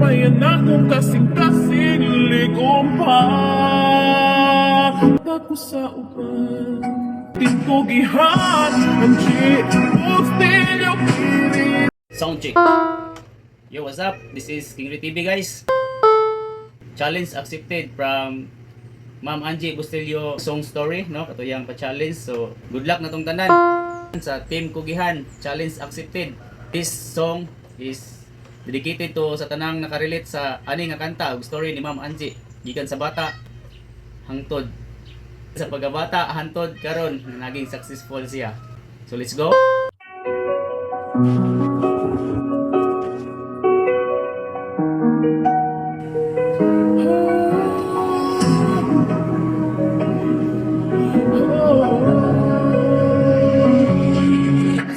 sabayan akong kasing-kasing ligom pa. Ako sa uban tintugihan ang G-Postilyo Kiri. Sound check. Yo, what's up? This is King Ray TV, guys. Challenge accepted from Ma'am Angie Bustilyo song story, no? Katuyang pa-challenge. So, good luck na tong tanan sa Team Kugihan. Challenge accepted. This song is dedicated to sa tanang nakarelate sa ani nga kanta ug story ni Ma'am Angie gikan sa bata hangtod sa pagkabata hantod karon na naging successful siya. So, let's go.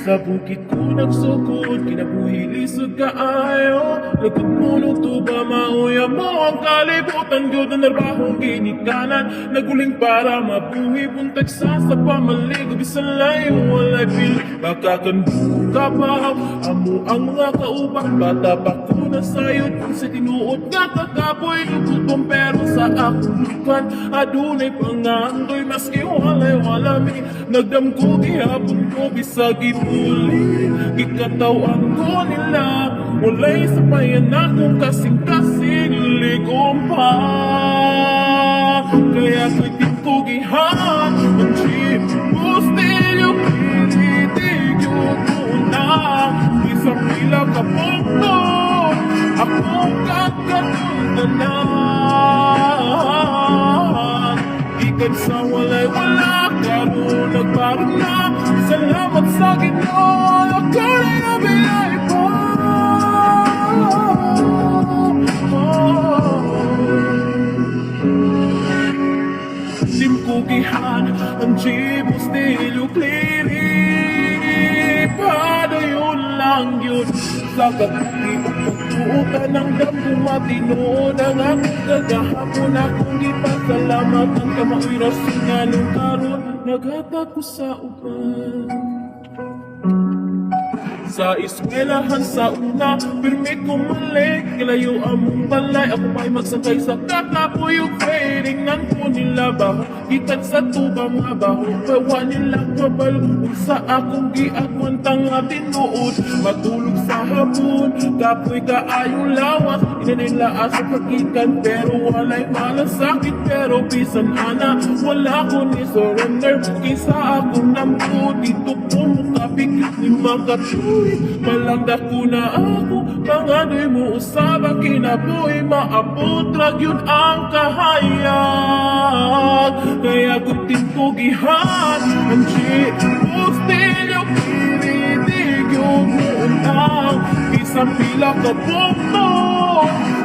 Sa bukid ko nagsukod, kinabuhi lisod kaayo. Nagkutulog to ba mauya mo ang kalibutan. Yun ang narbahong ginikanan, naguling para mabuhi. Buntag sa pamaligo, bisan layo walay pil. Baka kanbuka pa, amo ang mga kaubang. Bata pa ko na sayod, sa tinuod nga kakapoy. Lugutong pero sa akong lukan, adunay pangandoy. Maski walay walami, nagdamko gihapon ko bisag ipuli. Gikatawan ko nila, walay sabayan akong kasing-kasing ligom pa. Kaya ko'y tintugihan ang G-Postilyo Kiri na isang pila ka punto akong kakatultanan. Ikan sa walay-wala karoon nagparang na. Salamat sa Ginoo, ako'y nabiyay pa. Team Kugihan ang G-Postilyo Kiri. Padayon lang yun sa kapag-iuputan ng damong matinood ang akong kagahapon. Akong ipasalamat ang kamaoy rason nga nung karon naghatag ko sa uban. Sa eskwelahan sa una, pirmi kong mali. Kilayo among balay, ako pa'y magsakay sa kakapuyog. Fairing nang po nila baho, ikat sa tubang mabaho. Pawa nila kabal, sa akong giagwan tanga tinuod. Matulog sa hapon, kapoy kaayong lawas. Inanila asa kakikan, pero walay malasakit. Pero bisan ana, wala ko ni surrender. Kisa akong nampo, dito ko mukapikit ni makatuloy. Malangda ko na ako, pangadoy mo usaba. Kinabuhi maabot, drag yun ang kahayag. Kaya ko'y tintugihan ang G-Postilyo Kiri. Yun unang isang pila ka punto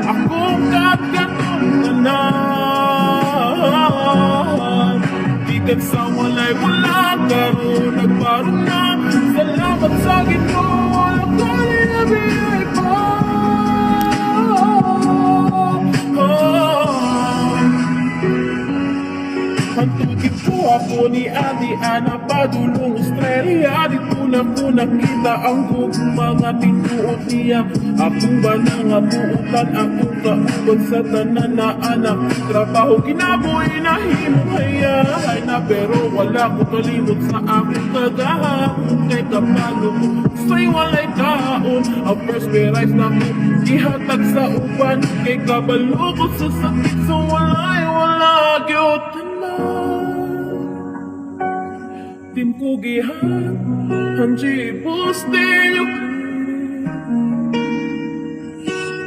akong kakatultanan. Ikan sa walay-wala karoon nagparang na. Salamat sa Ginoo, ako'y nabiyay pa. Hantugin ko ako ni Adi Ana padulong Australia. Dito na ko nakita ang kong mga tinuot niya. Akong ba nangabuutan, akong kaubod sa tanan na anak. Trabaho kinabuhi na himuhayahay na, pero wala ko kalimot sa akong kagahapon. Kay kapalo ko sa'y walay kaon, ang perspirize na ko ihatag sa uban. Kay kabalo ko sa sakit, so walay wala gyud. Team Kugihan ang G-Postilyo Kiri.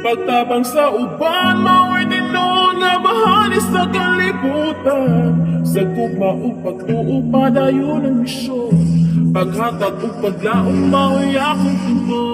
Pagtabang sa uban, mao'y dino na bahani sa kalibutan. Sa gugma o pagtuo, padayon ang misyon. Paghatag o paglaong, mao'y akong tumo.